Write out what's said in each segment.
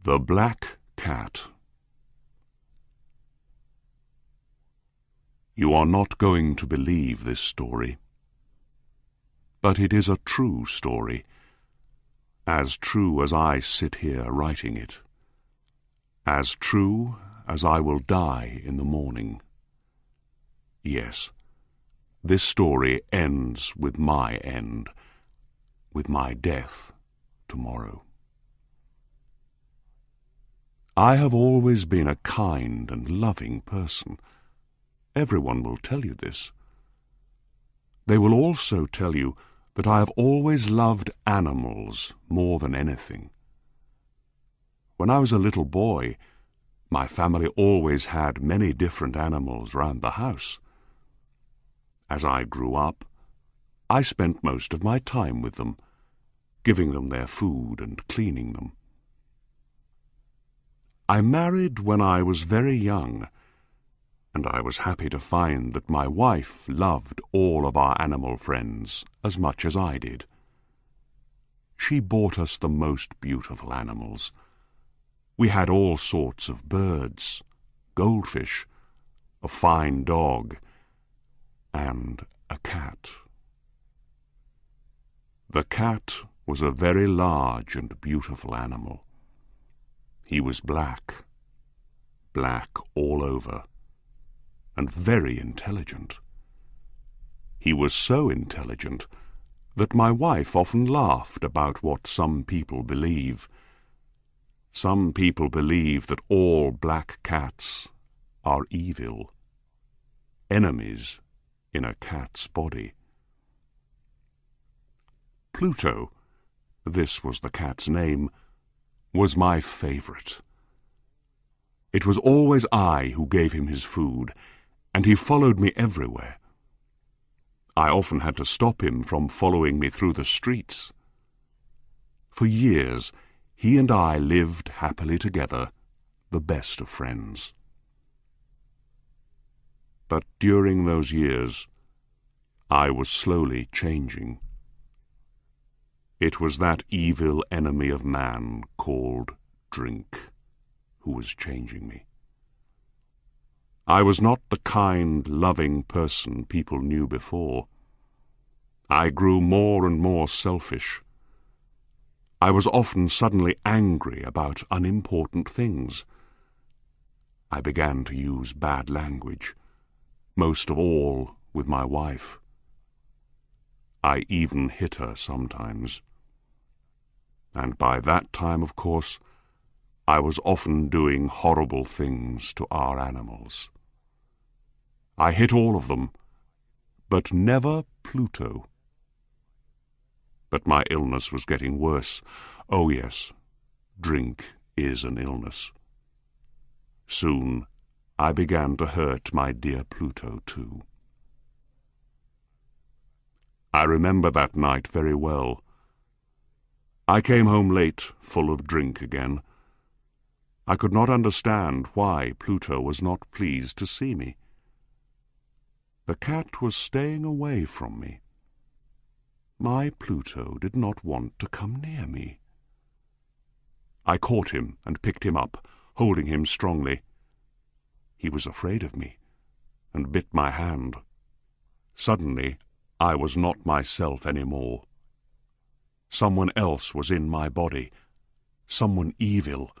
The Black Cat. You are not going to believe this story, but it is a true story, as true as I sit here writing it, as true as I will die in the morning. Yes, this story ends with my end, with my death tomorrow. I have always been a kind and loving person. Everyone will tell you this. They will also tell you that I have always loved animals more than anything. When I was a little boy, my family always had many different animals round the house. As I grew up, I spent most of my time with them, giving them their food and cleaning them. I married when I was very young, and I was happy to find that my wife loved all of our animal friends as much as I did. She bought us the most beautiful animals. We had all sorts of birds, goldfish, a fine dog, and a cat. The cat was a very large and beautiful animal. He was black all over, and very intelligent. He was so intelligent that my wife often laughed about what some people believe. Some people believe that all black cats are evil, enemies in a cat's body. Pluto, this was the cat's name, was my favorite. It was always I who gave him his food, and he followed me everywhere. I often had to stop him from following me through the streets. For years, he and I lived happily together, the best of friends. But during those years, I was slowly changing. It was that evil enemy of man called drink who was changing me. I was not the kind, loving person people knew before. I grew more and more selfish. I was often suddenly angry about unimportant things. I began to use bad language, most of all with my wife. I even hit her sometimes. And by that time, of course, I was often doing horrible things to our animals. I hit all of them, but never Pluto. But my illness was getting worse. Oh yes, drink is an illness. Soon I began to hurt my dear Pluto too. I remember that night very well. I came home late, full of drink again. I could not understand why Pluto was not pleased to see me. The cat was staying away from me. My Pluto did not want to come near me. I caught him and picked him up, holding him strongly. He was afraid of me, and bit my hand. Suddenly, I was not myself any more. Someone else was in my body, someone evil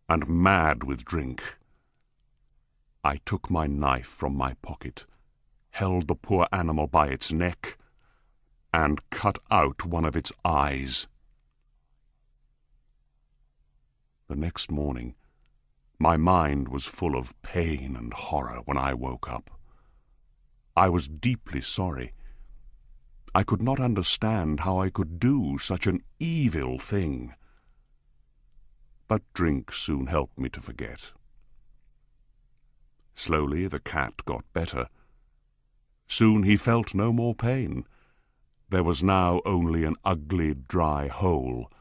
and mad with drink. I took my knife from my pocket, held the poor animal by its neck, and cut out one of its eyes. The next morning, my mind was full of pain and horror when I woke up. I was deeply sorry. I could not understand how I could do such an evil thing. But drink soon helped me to forget. Slowly the cat got better. Soon he felt no more pain. There was now only an ugly, dry hole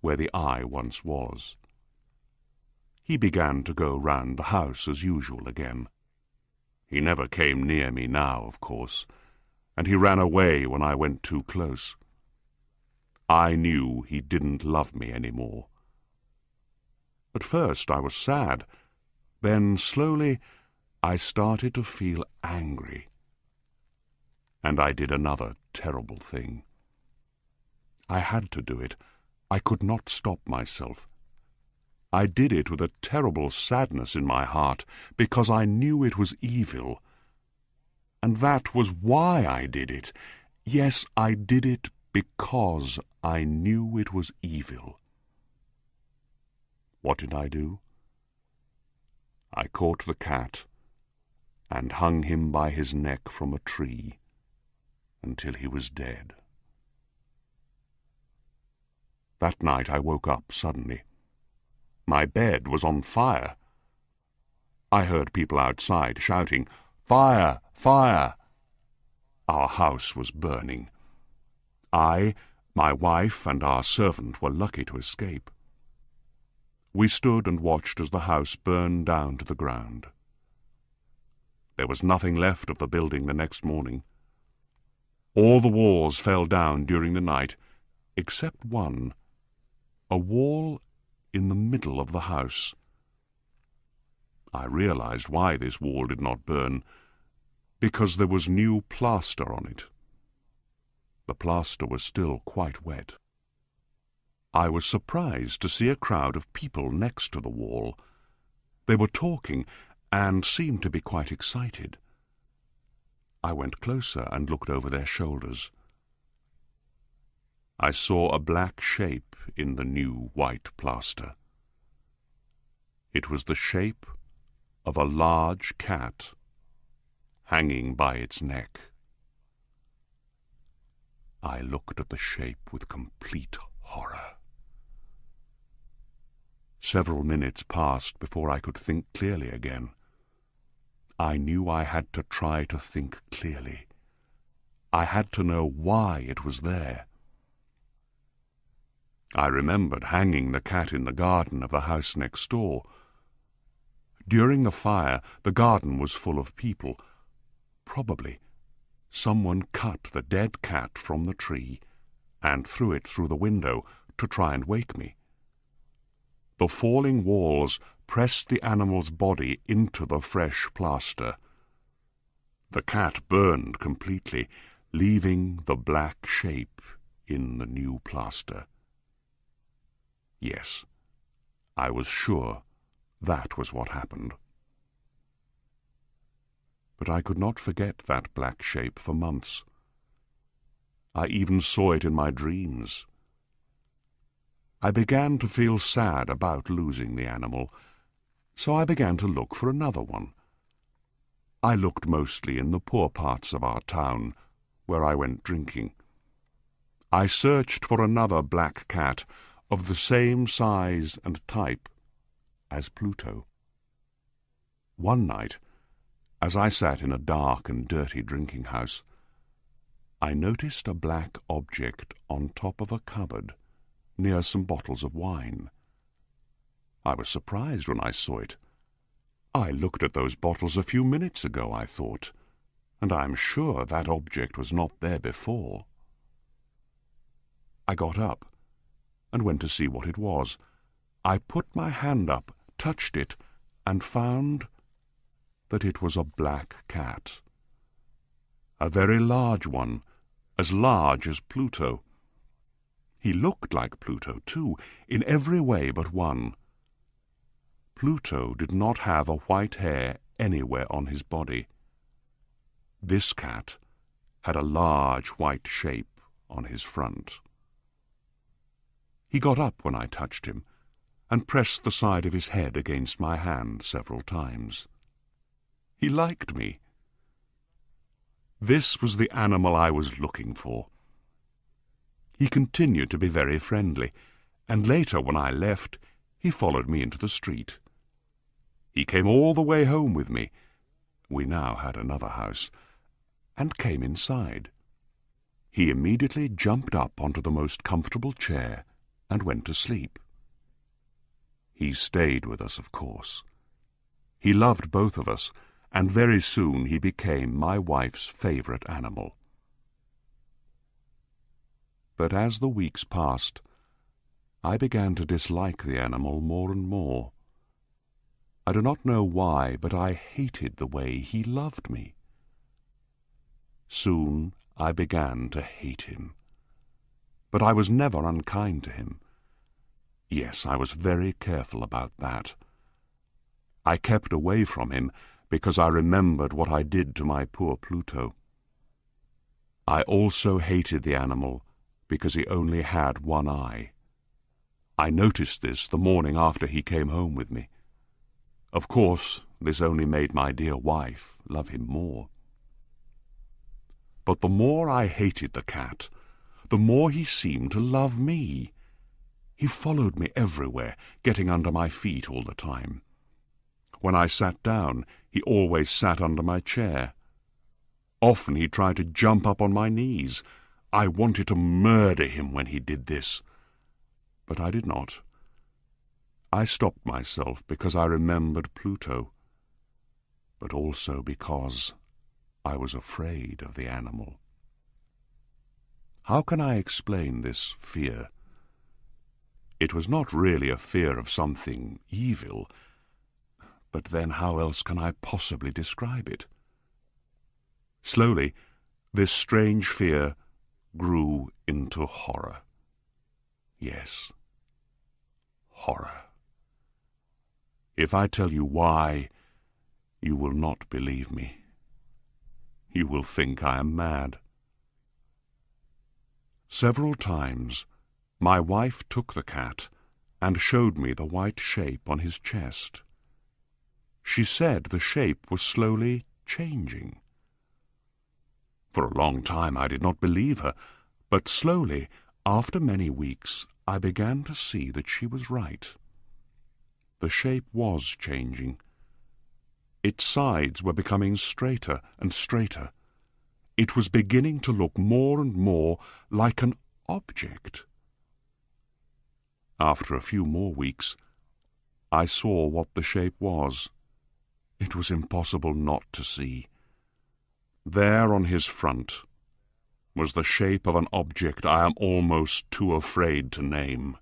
where the eye once was. He began to go round the house as usual again. He never came near me now, of course, and he ran away when I went too close. I knew he didn't love me any more. At first I was sad. Then, slowly, I started to feel angry. And I did another terrible thing. I had to do it. I could not stop myself. I did it with a terrible sadness in my heart, because I knew it was evil. And that was why I did it. Yes, I did it because I knew it was evil. What did I do? I caught the cat and hung him by his neck from a tree until he was dead. That night I woke up suddenly. My bed was on fire. I heard people outside shouting, "Fire! Fire!" Our house was burning. I, my wife, and our servant were lucky to escape. We stood and watched as the house burned down to the ground. There was nothing left of the building the next morning. All the walls fell down during the night, except one, a wall in the middle of the house. I realized why this wall did not burn, because there was new plaster on it. The plaster was still quite wet. I was surprised to see a crowd of people next to the wall. They were talking and seemed to be quite excited. I went closer and looked over their shoulders. I saw a black shape in the new white plaster. It was the shape of a large cat hanging by its neck. I looked at the shape with complete horror. Several minutes passed before I could think clearly again. I knew I had to try to think clearly. I had to know why it was there. I remembered hanging the cat in the garden of the house next door. During the fire, the garden was full of people. Probably someone cut the dead cat from the tree and threw it through the window to try and wake me. The falling walls pressed the animal's body into the fresh plaster. The cat burned completely, leaving the black shape in the new plaster. Yes, I was sure that was what happened. But I could not forget that black shape for months. I even saw it in my dreams. I began to feel sad about losing the animal, so I began to look for another one. I looked mostly in the poor parts of our town, where I went drinking. I searched for another black cat of the same size and type as Pluto. One night, as I sat in a dark and dirty drinking house, I noticed a black object on top of a cupboard near some bottles of wine. I was surprised when I saw it. I looked at those bottles a few minutes ago, I thought, and I am sure that object was not there before. I got up and went to see what it was. I put my hand up, touched it, and found that it was a black cat. A very large one, as large as Pluto. He looked like Pluto, too, in every way but one. Pluto did not have a white hair anywhere on his body. This cat had a large white shape on his front. He got up when I touched him, and pressed the side of his head against my hand several times. He liked me. This was the animal I was looking for. He continued to be very friendly, and later, when I left, he followed me into the street. He came all the way home with me. We now had another house, and came inside. He immediately jumped up onto the most comfortable chair and went to sleep. He stayed with us, of course. He loved both of us, and very soon he became my wife's favorite animal. But as the weeks passed, I began to dislike the animal more and more. I do not know why, but I hated the way he loved me. Soon I began to hate him. But I was never unkind to him. Yes, I was very careful about that. I kept away from him because I remembered what I did to my poor Pluto. I also hated the animal because he only had one eye. I noticed this the morning after he came home with me. Of course, this only made my dear wife love him more. But the more I hated the cat, the more he seemed to love me. He followed me everywhere, getting under my feet all the time. When I sat down, he always sat under my chair. Often he tried to jump up on my knees. I wanted to murder him when he did this. But I did not. I stopped myself because I remembered Pluto, but also because I was afraid of the animal. How can I explain this fear? It was not really a fear of something evil, but then how else can I possibly describe it? Slowly, this strange fear grew into horror. Yes, horror. If I tell you why, you will not believe me. You will think I am mad. Several times, my wife took the cat and showed me the white shape on his chest. She said the shape was slowly changing. For a long time I did not believe her, but slowly, after many weeks, I began to see that she was right. The shape was changing. Its sides were becoming straighter and straighter. It was beginning to look more and more like an object. After a few more weeks, I saw what the shape was. It was impossible not to see. There on his front was the shape of an object I am almost too afraid to name.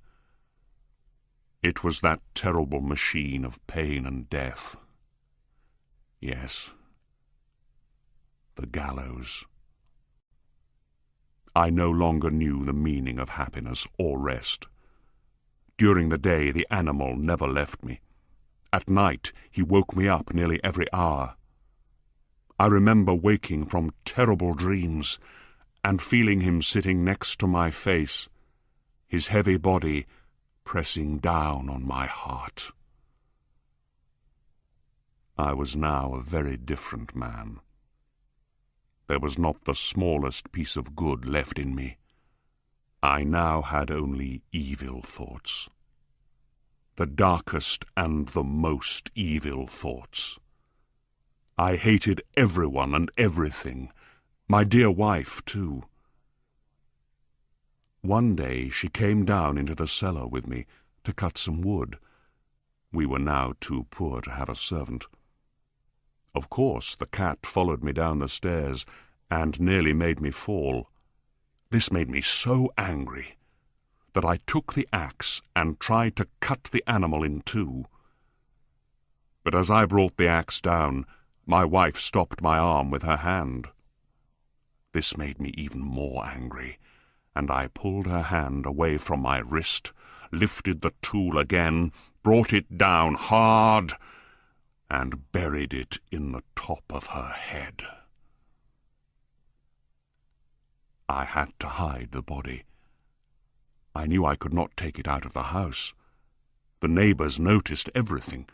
It was that terrible machine of pain and death. Yes, the gallows. I no longer knew the meaning of happiness or rest. During the day, the animal never left me. At night, he woke me up nearly every hour. I remember waking from terrible dreams and feeling him sitting next to my face, his heavy body pressing down on my heart. I was now a very different man. There was not the smallest piece of good left in me. I now had only evil thoughts. The darkest and the most evil thoughts. I hated everyone and everything, my dear wife, too. One day she came down into the cellar with me to cut some wood. We were now too poor to have a servant. Of course, the cat followed me down the stairs and nearly made me fall. This made me so angry that I took the axe and tried to cut the animal in two. But as I brought the axe down, my wife stopped my arm with her hand. This made me even more angry, and I pulled her hand away from my wrist, lifted the tool again, brought it down hard, and buried it in the top of her head. I had to hide the body. I knew I could not take it out of the house. The neighbors noticed everything.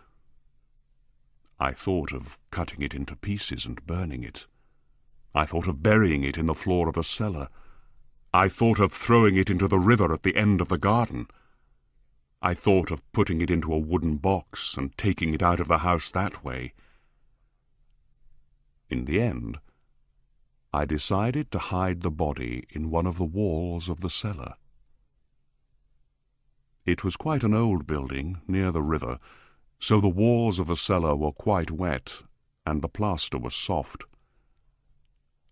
I thought of cutting it into pieces and burning it. I thought of burying it in the floor of the cellar. I thought of throwing it into the river at the end of the garden. I thought of putting it into a wooden box and taking it out of the house that way. In the end, I decided to hide the body in one of the walls of the cellar. It was quite an old building near the river, so the walls of the cellar were quite wet and the plaster was soft.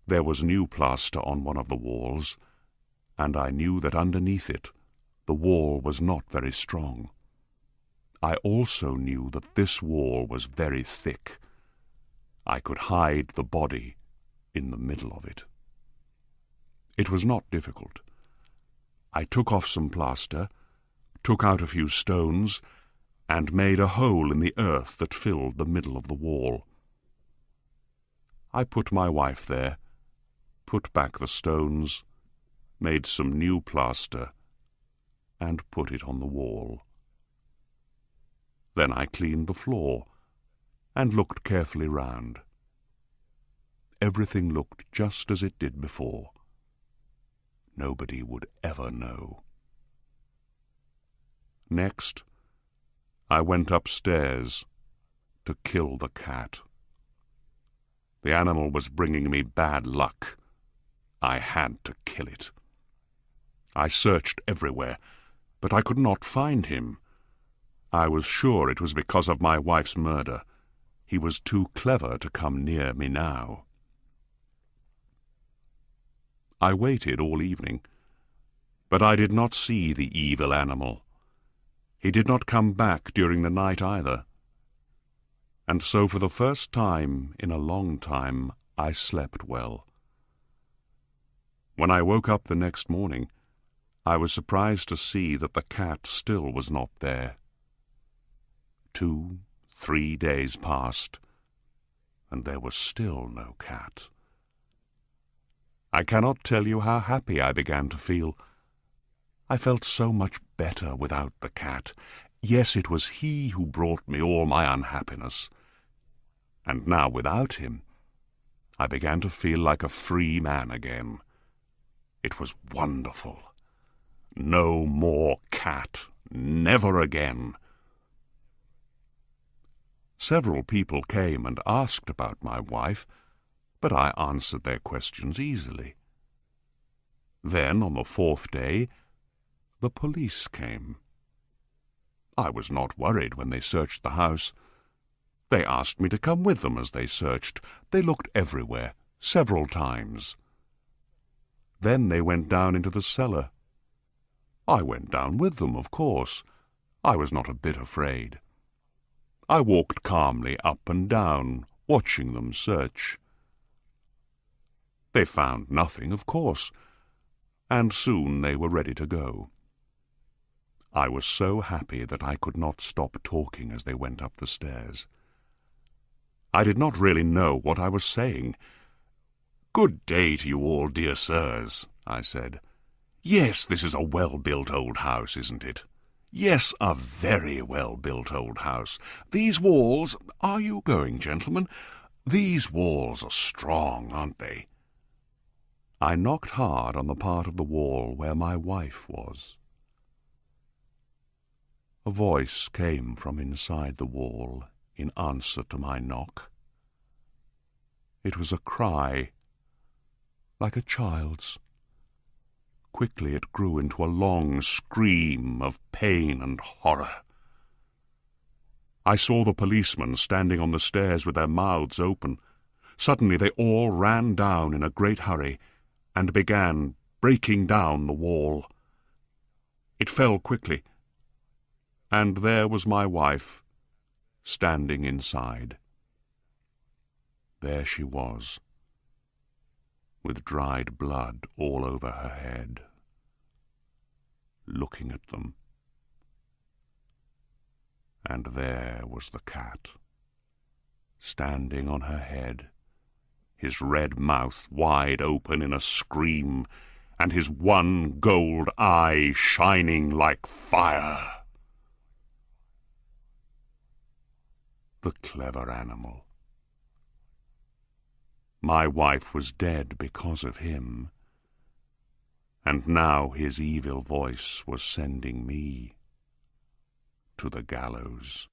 There was new plaster on one of the walls, and I knew that underneath it The wall was not very strong. I also knew that this wall was very thick. I could hide the body in the middle of it. It was not difficult. I took off some plaster, took out a few stones, and made a hole in the earth that filled the middle of the wall. I put my wife there, put back the stones, made some new plaster, and put it on the wall. Then I cleaned the floor and looked carefully round. Everything looked just as it did before. Nobody would ever know. Next, I went upstairs to kill the cat. The animal was bringing me bad luck. I had to kill it. I searched everywhere, but I could not find him. I was sure it was because of my wife's murder. He was too clever to come near me now. I waited all evening, but I did not see the evil animal. He did not come back during the night either. And so for the first time in a long time I slept well. When I woke up the next morning, I was surprised to see that the cat still was not there. 2, 3 days passed, and there was still no cat. I cannot tell you how happy I began to feel. I felt so much better without the cat. Yes, it was he who brought me all my unhappiness. And now, without him, I began to feel like a free man again. It was wonderful. No more cat. Never again. Several people came and asked about my wife, but I answered their questions easily. Then, on the 4th day, the police came. I was not worried when they searched the house. They asked me to come with them as they searched. They looked everywhere, several times. Then they went down into the cellar. I went down with them, of course. I was not a bit afraid. I walked calmly up and down, watching them search. They found nothing, of course, and soon they were ready to go. I was so happy that I could not stop talking as they went up the stairs. I did not really know what I was saying. "Good day to you all, dear sirs," I said. "Yes, this is a well-built old house, isn't it? Yes, a very well-built old house. These walls— Are you going, gentlemen? These walls are strong, aren't they?" I knocked hard on the part of the wall where my wife was. A voice came from inside the wall in answer to my knock. It was a cry, like a child's. Quickly it grew into a long scream of pain and horror. I saw the policemen standing on the stairs with their mouths open. Suddenly they all ran down in a great hurry and began breaking down the wall. It fell quickly, and there was my wife, standing inside. There she was, with dried blood all over her head, looking at them. And there was the cat, standing on her head, his red mouth wide open in a scream, and his one gold eye shining like fire. The clever animal. My wife was dead because of him, and now his evil voice was sending me to the gallows.